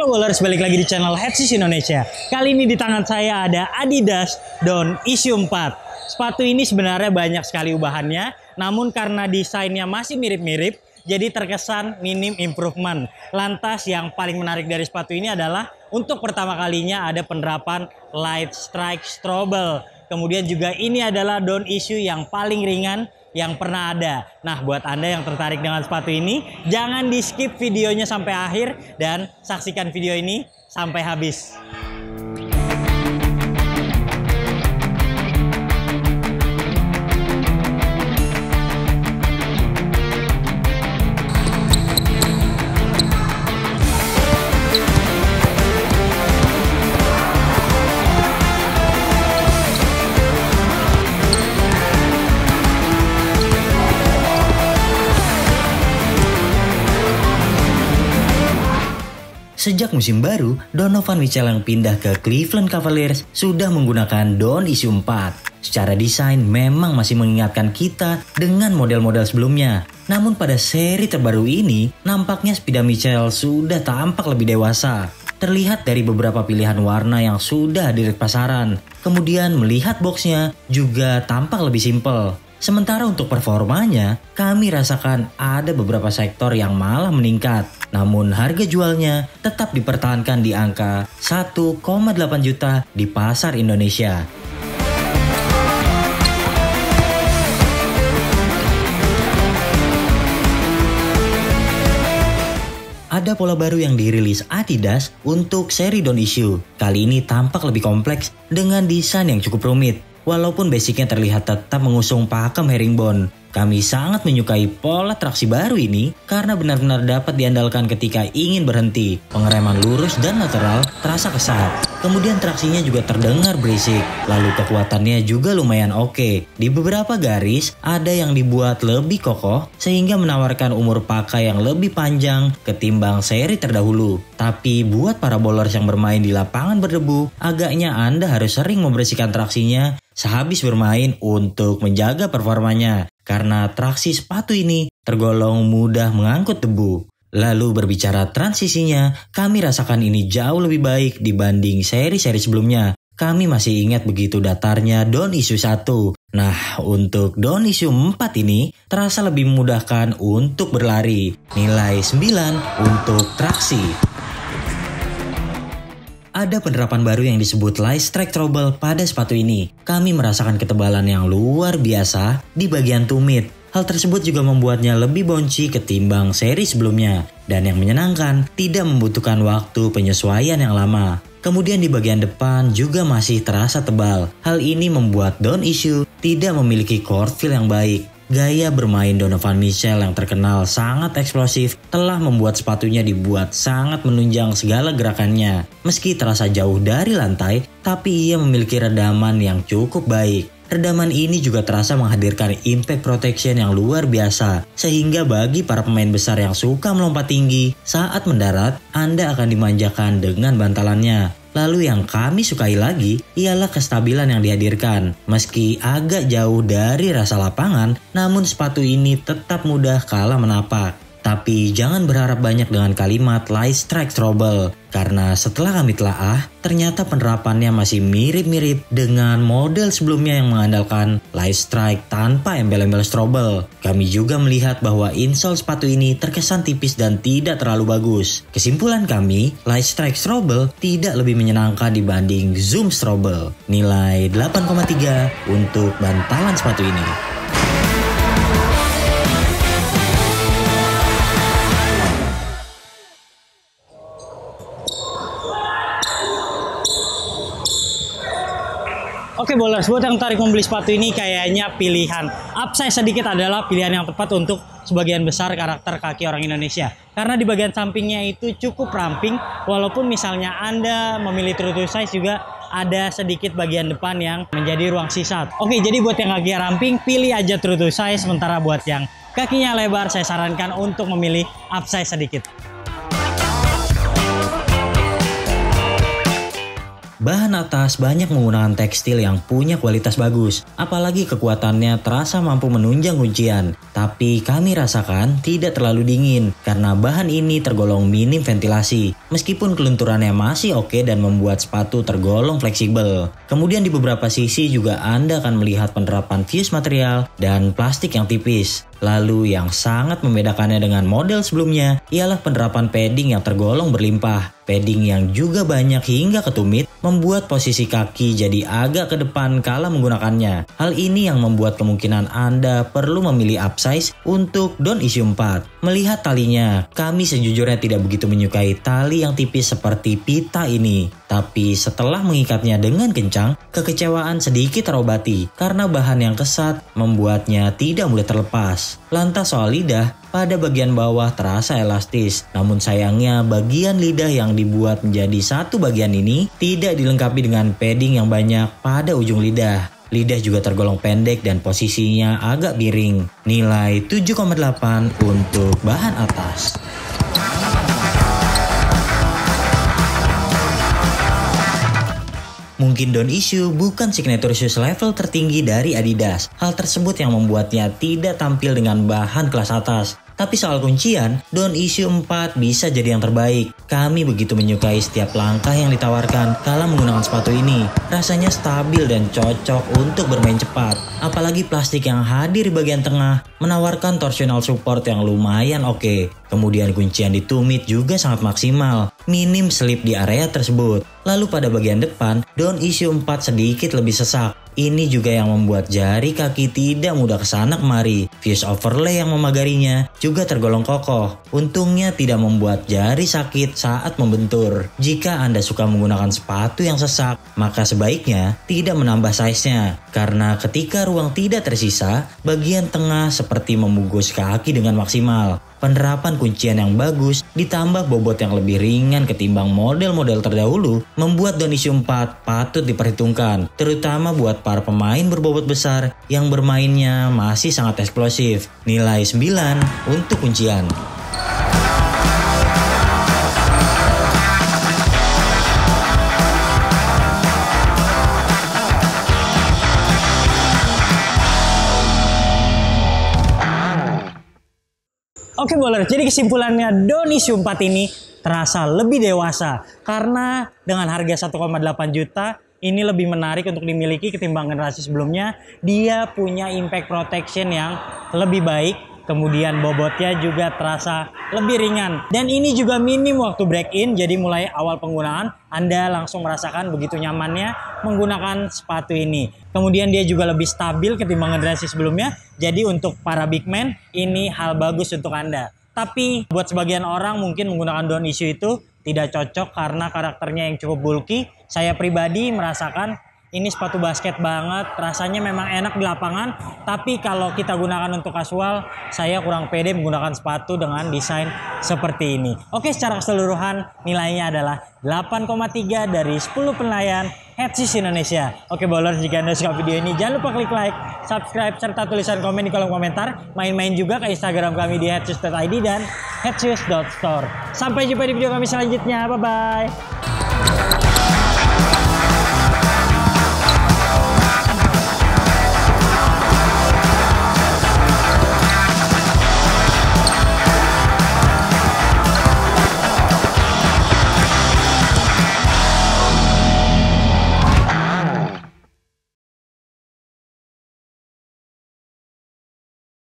Halo Bowlers, balik lagi di channel Headsis Indonesia. Kali ini di tangan saya ada Adidas Dawn Issue 4. Sepatu ini sebenarnya banyak sekali ubahannya, namun karena desainnya masih mirip-mirip, jadi terkesan minim improvement. Lantas yang paling menarik dari sepatu ini adalah untuk pertama kalinya ada penerapan Light Strike Strobel. Kemudian juga ini adalah Dawn Issue yang paling ringan yang pernah ada. Nah, buat Anda yang tertarik dengan sepatu ini, jangan di skip videonya sampai akhir dan saksikan video ini sampai habis. Sejak musim baru, Donovan Mitchell yang pindah ke Cleveland Cavaliers sudah menggunakan Dawn Issue 4. Secara desain memang masih mengingatkan kita dengan model-model sebelumnya. Namun pada seri terbaru ini, nampaknya sepeda Mitchell sudah tampak lebih dewasa. Terlihat dari beberapa pilihan warna yang sudah hadir di pasaran. Kemudian melihat boxnya juga tampak lebih simpel. Sementara untuk performanya, kami rasakan ada beberapa sektor yang malah meningkat. Namun harga jualnya tetap dipertahankan di angka 1,8 juta di pasar Indonesia. Ada pola baru yang dirilis Adidas untuk seri Dawn Issue. Kali ini tampak lebih kompleks dengan desain yang cukup rumit. Walaupun basicnya terlihat tetap mengusung pakem herringbone, kami sangat menyukai pola traksi baru ini karena benar-benar dapat diandalkan ketika ingin berhenti. Pengereman lurus dan lateral terasa kesat. Kemudian traksinya juga terdengar berisik, lalu kekuatannya juga lumayan oke. Di beberapa garis ada yang dibuat lebih kokoh sehingga menawarkan umur pakai yang lebih panjang ketimbang seri terdahulu. Tapi buat para bowlers yang bermain di lapangan berdebu, agaknya Anda harus sering membersihkan traksinya sehabis bermain untuk menjaga performanya. Karena traksi sepatu ini tergolong mudah mengangkut debu. Lalu berbicara transisinya, kami rasakan ini jauh lebih baik dibanding seri-seri sebelumnya. Kami masih ingat begitu datarnya Dawn Issue 1. Nah, untuk Dawn Issue 4 ini terasa lebih memudahkan untuk berlari. Nilai 9 untuk traksi. Ada penerapan baru yang disebut Light Strike Strobel pada sepatu ini. Kami merasakan ketebalan yang luar biasa di bagian tumit. Hal tersebut juga membuatnya lebih bouncy ketimbang seri sebelumnya. Dan yang menyenangkan, tidak membutuhkan waktu penyesuaian yang lama. Kemudian di bagian depan juga masih terasa tebal. Hal ini membuat Dawn Issue tidak memiliki court feel yang baik. Gaya bermain Donovan Mitchell yang terkenal sangat eksplosif telah membuat sepatunya dibuat sangat menunjang segala gerakannya. Meski terasa jauh dari lantai, tapi ia memiliki redaman yang cukup baik. Redaman ini juga terasa menghadirkan impact protection yang luar biasa. Sehingga bagi para pemain besar yang suka melompat tinggi, saat mendarat, Anda akan dimanjakan dengan bantalannya. Lalu yang kami sukai lagi ialah kestabilan yang dihadirkan. Meski agak jauh dari rasa lapangan, namun sepatu ini tetap mudah kalah menapak. Tapi jangan berharap banyak dengan kalimat Light Strike Strobel. Karena setelah kami telaah, ternyata penerapannya masih mirip-mirip dengan model sebelumnya yang mengandalkan Light Strike tanpa embel-embel strobel. Kami juga melihat bahwa insole sepatu ini terkesan tipis dan tidak terlalu bagus. Kesimpulan kami, Light Strike Strobel tidak lebih menyenangkan dibanding Zoom Strobel. Nilai 8,3 untuk bantalan sepatu ini. Oke bowlers, buat yang tarik membeli sepatu ini kayaknya pilihan upsize sedikit adalah pilihan yang tepat untuk sebagian besar karakter kaki orang Indonesia. Karena di bagian sampingnya itu cukup ramping, walaupun misalnya Anda memilih true to size juga ada sedikit bagian depan yang menjadi ruang sisa. Oke, jadi buat yang kaki ramping, pilih aja true to size. Sementara buat yang kakinya lebar, saya sarankan untuk memilih upsize sedikit. Bahan atas banyak menggunakan tekstil yang punya kualitas bagus, apalagi kekuatannya terasa mampu menunjang kuncian. Tapi kami rasakan tidak terlalu dingin karena bahan ini tergolong minim ventilasi, meskipun kelunturannya masih oke dan membuat sepatu tergolong fleksibel. Kemudian di beberapa sisi juga Anda akan melihat penerapan fuse material dan plastik yang tipis. Lalu yang sangat membedakannya dengan model sebelumnya ialah penerapan padding yang tergolong berlimpah. Padding yang juga banyak hingga ke tumit membuat posisi kaki jadi agak ke depan kala menggunakannya. Hal ini yang membuat kemungkinan Anda perlu memilih upsize untuk Dawn Issue 4. Melihat talinya, kami sejujurnya tidak begitu menyukai tali yang tipis seperti pita ini. Tapi setelah mengikatnya dengan kencang, kekecewaan sedikit terobati karena bahan yang kesat membuatnya tidak mudah terlepas. Lantas soal lidah, pada bagian bawah terasa elastis, namun sayangnya bagian lidah yang dibuat menjadi satu bagian ini tidak dilengkapi dengan padding yang banyak pada ujung lidah. Lidah juga tergolong pendek dan posisinya agak miring. Nilai 7,8 untuk bahan atas. Mungkin Dawn Issue bukan signature shoes level tertinggi dari Adidas. Hal tersebut yang membuatnya tidak tampil dengan bahan kelas atas. Tapi soal kuncian, Dawn Issue 4 bisa jadi yang terbaik. Kami begitu menyukai setiap langkah yang ditawarkan kala menggunakan sepatu ini. Rasanya stabil dan cocok untuk bermain cepat. Apalagi plastik yang hadir di bagian tengah menawarkan torsional support yang lumayan oke. Kemudian kuncian di tumit juga sangat maksimal. Minim slip di area tersebut. Lalu pada bagian depan, Dawn Issue 4 sedikit lebih sesak. Ini juga yang membuat jari kaki tidak mudah kesana kemari. Fuse overlay yang memagarinya juga tergolong kokoh. Untungnya tidak membuat jari sakit saat membentur. Jika Anda suka menggunakan sepatu yang sesak, maka sebaiknya tidak menambah size-nya. Karena ketika ruang tidak tersisa, bagian tengah seperti membungkus kaki dengan maksimal. Penerapan kuncian yang bagus ditambah bobot yang lebih ringan ketimbang model-model terdahulu membuat Dawn Issue 4 patut diperhitungkan, terutama buat para pemain berbobot besar yang bermainnya masih sangat eksplosif. Nilai 9 untuk kuncian. Oke bowler, jadi kesimpulannya Dawn Issue 4 ini terasa lebih dewasa karena dengan harga 1,8 juta ini lebih menarik untuk dimiliki ketimbang generasi sebelumnya. Dia punya impact protection yang lebih baik, kemudian bobotnya juga terasa lebih ringan. Dan ini juga minim waktu break in, jadi mulai awal penggunaan Anda langsung merasakan begitu nyamannya menggunakan sepatu ini. Kemudian dia juga lebih stabil ketimbang generasi sebelumnya, jadi untuk para big man ini hal bagus untuk Anda. Tapi buat sebagian orang mungkin menggunakan Dawn Issue itu tidak cocok karena karakternya yang cukup bulky. Saya pribadi merasakan ini sepatu basket banget, rasanya memang enak di lapangan, tapi kalau kita gunakan untuk kasual, saya kurang pede menggunakan sepatu dengan desain seperti ini. Oke, secara keseluruhan nilainya adalah 8,3 dari 10 penilaian Headshoes Indonesia. Oke bowler, jika Anda suka video ini jangan lupa klik like, subscribe, serta tulisan komen di kolom komentar. Main-main juga ke Instagram kami di headshoes.id dan headshoes.store. Sampai jumpa di video kami selanjutnya, bye-bye.